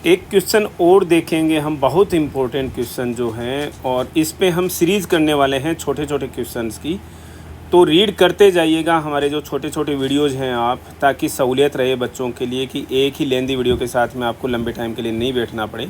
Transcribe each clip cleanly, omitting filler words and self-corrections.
एक क्वेश्चन और देखेंगे हम, बहुत इम्पोर्टेंट क्वेश्चन जो हैं, और इस पे हम सीरीज़ करने वाले हैं छोटे छोटे क्वेश्चंस की। तो रीड करते जाइएगा हमारे जो छोटे छोटे वीडियोज़ हैं आप, ताकि सहूलियत रहे बच्चों के लिए कि एक ही लेंदी वीडियो के साथ में आपको लंबे टाइम के लिए नहीं बैठना पड़े।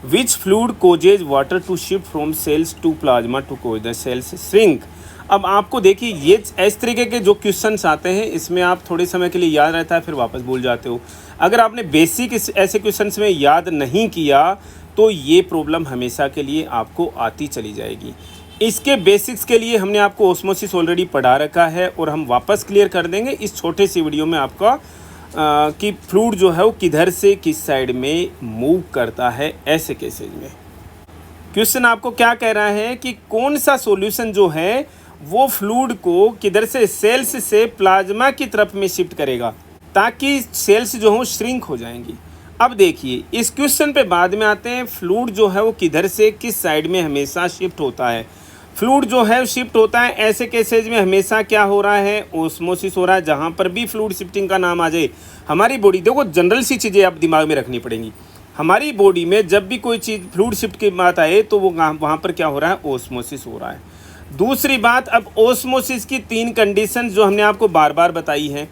Which fluid causes water to shift from cells to plasma to cause the cells shrink. अब आपको देखिए ये इस तरीके के जो क्वेश्चंस आते हैं, इसमें आप थोड़े समय के लिए याद रहता है, फिर वापस भूल जाते हो। अगर आपने बेसिक ऐसे क्वेश्चंस में याद नहीं किया तो ये प्रॉब्लम हमेशा के लिए आपको आती चली जाएगी। इसके बेसिक्स के लिए हमने आपको ऑस्मोसिस ऑलरेडी पढ़ा रखा है, और हम वापस क्लियर कर देंगे इस छोटे सी वीडियो में आपका कि फ्लूइड जो है वो किधर से किस साइड में मूव करता है ऐसे केसेज में। क्वेश्चन आपको क्या कह रहा है कि कौन सा सॉल्यूशन जो है वो फ्लूइड को किधर से, सेल्स से प्लाज्मा की तरफ में शिफ्ट करेगा, ताकि सेल्स जो हो श्रिंक हो जाएंगी। अब देखिए इस क्वेश्चन पे बाद में आते हैं। फ्लूइड जो है वो किधर से किस साइड में हमेशा शिफ्ट होता है। फ्लूइड जो है शिफ्ट होता है ऐसे केसेज में हमेशा क्या हो रहा है, ओस्मोसिस हो रहा है। जहाँ पर भी फ्लूइड शिफ्टिंग का नाम आ जाए, हमारी बॉडी, देखो जनरल सी चीज़ें आप दिमाग में रखनी पड़ेंगी। हमारी बॉडी में जब भी कोई चीज़ फ्लूइड शिफ्ट की बात आए तो वो वहाँ पर क्या हो रहा है, ओस्मोसिस हो रहा है। दूसरी बात, अब ओस्मोसिस की 3 कंडीशन जो हमने आपको बार बार बताई हैं,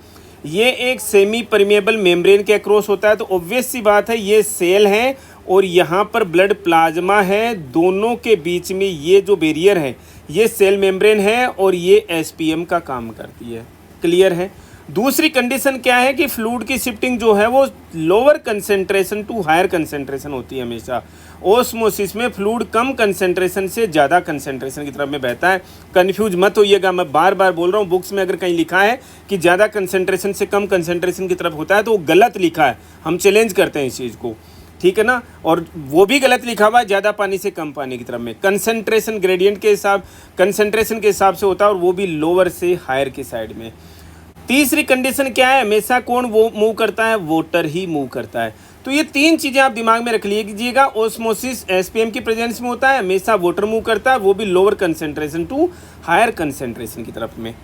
ये एक सेमी परमिएबल मेम्ब्रेन के अक्रॉस होता है। तो ऑब्वियस सी बात है ये सेल है और यहाँ पर ब्लड प्लाज्मा है, दोनों के बीच में ये जो बैरियर है ये सेल मेम्ब्रेन है और ये एसपीएम का काम करती है। क्लियर है। दूसरी कंडीशन क्या है कि फ्लूइड की शिफ्टिंग जो है वो lower concentration to higher concentration होती है हमेशा। ओस्मोसिस में फ्लूइड कम कंसेंट्रेशन से ज़्यादा कंसेंट्रेशन की तरफ में बहता है। कंफ्यूज मत होइएगा, मैं बार बार बोल रहा हूँ, बुक्स में अगर कहीं लिखा है कि ज़्यादा कंसेंट्रेशन से कम कंसेंट्रेशन की तरफ होता है तो वो गलत लिखा है। हम चैलेंज करते हैं इस चीज़ को, ठीक है ना। और वो भी गलत लिखा हुआ है ज़्यादा पानी से कम पानी की तरफ में। कंसेंट्रेशन ग्रेडियंट के हिसाब, कंसेंट्रेशन के हिसाब से होता है, और वो भी लोअर से हायर की साइड में। तीसरी कंडीशन क्या है, हमेशा कौन वो मूव करता है, वाटर ही मूव करता है। तो ये 3 चीज़ें आप दिमाग में रख लीजिएगा। ओस्मोसिस एसपीएम की प्रेजेंस में होता है, हमेशा वाटर मूव करता है, वो भी lower concentration to higher concentration की तरफ में।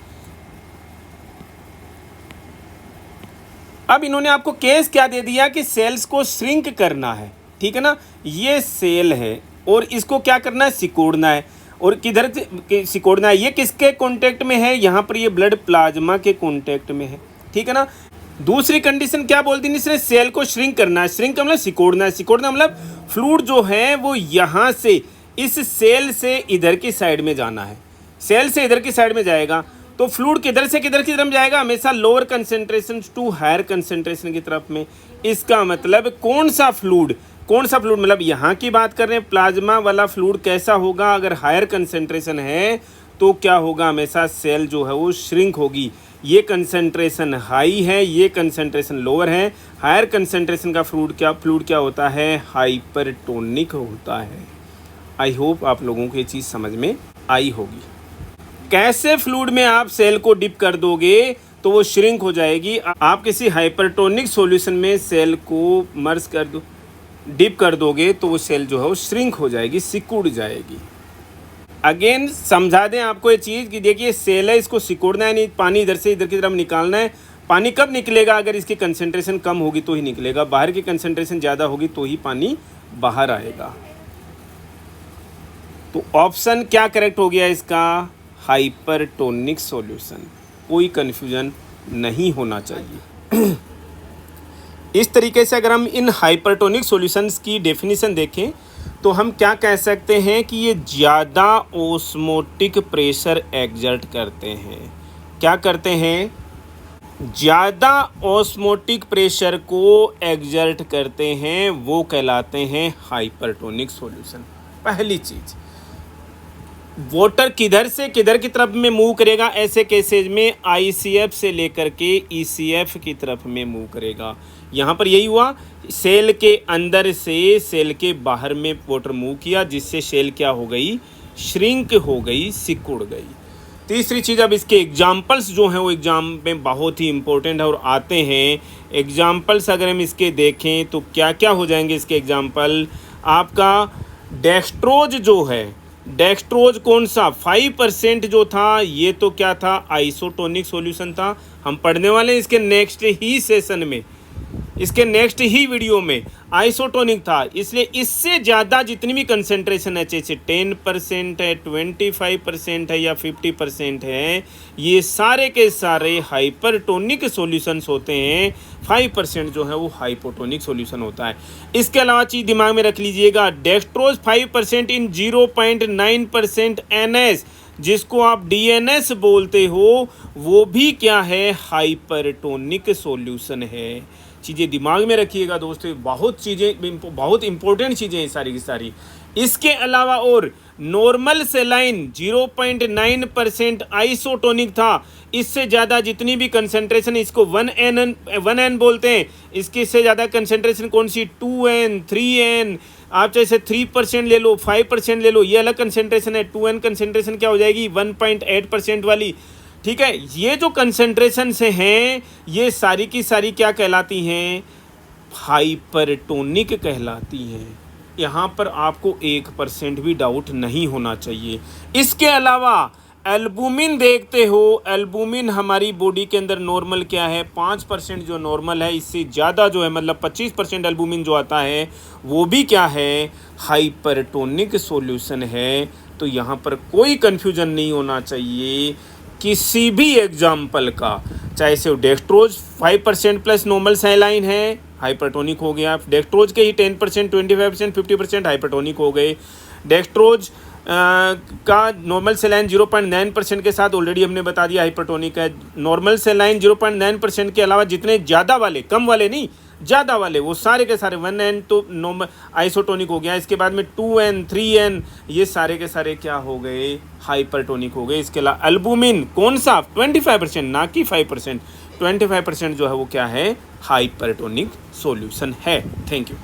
अब इन्होंने आपको केस क्या दे दिया कि सेल्स को श्रिंक करना है, ठीक है ना। ये सेल है और इसको क्या करना है, सिकोड़ना है। और किधर सिकोड़ना है, ये किसके कांटेक्ट में है, यहाँ पर ये ब्लड प्लाज्मा के कांटेक्ट में है, ठीक है ना। दूसरी कंडीशन क्या बोलती है इसने, सेल को श्रिंक करना है। श्रिंक का मतलब सिकोड़ना है, सिकोड़ना मतलब फ्लूइड जो है वो यहाँ से इस सेल से इधर की साइड में जाना है। सेल से इधर की साइड में जाएगा तो फ्लूइड किधर से किधर की तरफ जाएगा, हमेशा lower concentration to higher concentration की तरफ में। इसका मतलब कौन सा फ्लूइड मतलब यहाँ की बात कर रहे हैं, प्लाज्मा वाला फ्लूइड कैसा होगा, अगर हायर कंसेंट्रेशन है तो क्या होगा, हमेशा सेल जो है वो श्रिंक होगी। ये कंसेंट्रेशन हाई है, ये कंसेंट्रेशन लोअर है। हायर कंसेंट्रेशन का फ्लूइड क्या होता है, हाइपरटोनिक होता है। आई होप आप लोगों को ये चीज़ समझ में आई होगी। कैसे फ्लूइड में आप सेल को डिप कर दोगे तो वो श्रिंक हो जाएगी। आप किसी हाइपरटोनिक सॉल्यूशन में सेल को मर्ज कर दो, डिप कर दोगे तो वो सेल जो है वो श्रिंक हो जाएगी, सिकुड़ जाएगी। अगेन समझा दें आपको ये चीज़ कि देखिए सेल है, इसको सिकुड़ना है नहीं, पानी इधर से इधर की तरफ निकालना है। पानी कब निकलेगा, अगर इसकी कंसेंट्रेशन कम होगी तो ही निकलेगा, बाहर की कंसेंट्रेशन ज़्यादा होगी तो ही पानी बाहर आएगा। तो ऑप्शन क्या करेक्ट हो गया इसका, हाइपरटोनिक सॉल्यूशन। कोई कन्फ्यूजन नहीं होना चाहिए। इस तरीके से अगर हम इन हाइपरटोनिक सॉल्यूशंस की डेफिनेशन देखें तो हम क्या कह सकते हैं कि ये ज़्यादा ओस्मोटिक प्रेशर एग्जर्ट करते हैं। क्या करते हैं, ज़्यादा ओस्मोटिक प्रेशर को एग्जर्ट करते हैं, वो कहलाते हैं हाइपरटोनिक सॉल्यूशन। पहली चीज़, वाटर किधर से किधर की तरफ में मूव करेगा, ऐसे केसेज में आईसीएफ से लेकर के ईसीएफ की तरफ में मूव करेगा। यहाँ पर यही हुआ, सेल के अंदर से सेल के बाहर में वाटर मूव किया, जिससे सेल क्या हो गई, श्रिंक हो गई, सिकुड़ गई। तीसरी चीज़, अब इसके एग्जाम्पल्स जो हैं वो एग्जाम में बहुत ही इंपॉर्टेंट है और आते हैं। एग्जाम्पल्स अगर हम इसके देखें तो क्या क्या हो जाएंगे इसके एग्जाम्पल। आपका डेक्सट्रोज जो है, डेक्सट्रोज कौन सा, 5% जो था, ये तो क्या था, आइसोटोनिक सॉल्यूशन था। हम पढ़ने वाले हैं इसके नेक्स्ट ही सेशन में। इसके नेक्स्ट ही वीडियो में आइसोटोनिक था, इसलिए इससे ज़्यादा जितनी भी कंसेंट्रेशन है, जैसे 10% है, 25% है या 50% है, ये सारे के सारे हाइपरटोनिक सॉल्यूशंस होते हैं। 5% जो है वो हाइपोटोनिक सॉल्यूशन होता है। इसके अलावा चीज़ दिमाग में रख लीजिएगा, डेक्सट्रोज 5% इन 0.9% NS, जिसको आप DNS बोलते हो, वो भी क्या है, हाइपरटोनिक सॉल्यूशन है। चीज़ें दिमाग में रखिएगा दोस्तों, बहुत चीज़ें, बहुत इंपॉर्टेंट चीज़ें हैं सारी की सारी। इसके अलावा और नॉर्मल सेलाइन 0.9% आइसोटोनिक था, इससे ज़्यादा जितनी भी कंसंट्रेशन, इसको 1N बोलते हैं। इसके से ज़्यादा कंसंट्रेशन कौन सी, 2N, 3N, आप जैसे 3% ले लो, 5% ले लो, ये अलग कंसंट्रेशन है। 2N कंसंट्रेशन क्या हो जाएगी, 1.8% वाली, ठीक है। ये जो कंसंट्रेशन से हैं, ये सारी की सारी क्या कहलाती हैं, हाइपरटोनिक कहलाती हैं। यहाँ पर आपको 1% भी डाउट नहीं होना चाहिए। इसके अलावा एल्बुमिन देखते हो, एल्बुमिन हमारी बॉडी के अंदर नॉर्मल क्या है, 5% जो नॉर्मल है, इससे ज़्यादा जो है मतलब 25% एल्बुमिन जो आता है वो भी क्या है, हाइपरटोनिक सॉल्यूशन है। तो यहाँ पर कोई कन्फ्यूजन नहीं होना चाहिए किसी भी एग्जाम्पल का, चाहे से डेक्सट्रोज 5% प्लस नॉर्मल सेलाइन है, हाइपरटोनिक हो गया। डेक्सट्रोज के ही 10%, 25%, 50% हाइपरटोनिक हो गए। डेक्सट्रोज का नॉर्मल सेलाइन 0.9% के साथ ऑलरेडी हमने बता दिया हाइपरटोनिक है। नॉर्मल सेलाइन 0.9% के अलावा जितने ज़्यादा वाले, कम वाले नहीं, ज़्यादा वाले, वो सारे के सारे 1N तो नॉर्मल आइसोटोनिक हो गया। इसके बाद में 2N, 3N, ये सारे के सारे क्या हो गए, हाइपरटोनिक हो गए। इसके अलावा एल्बुमिन कौन सा, 25%, ना कि 5%, 25% जो है वो क्या है, हाइपरटोनिक सॉल्यूशन है। Thank you.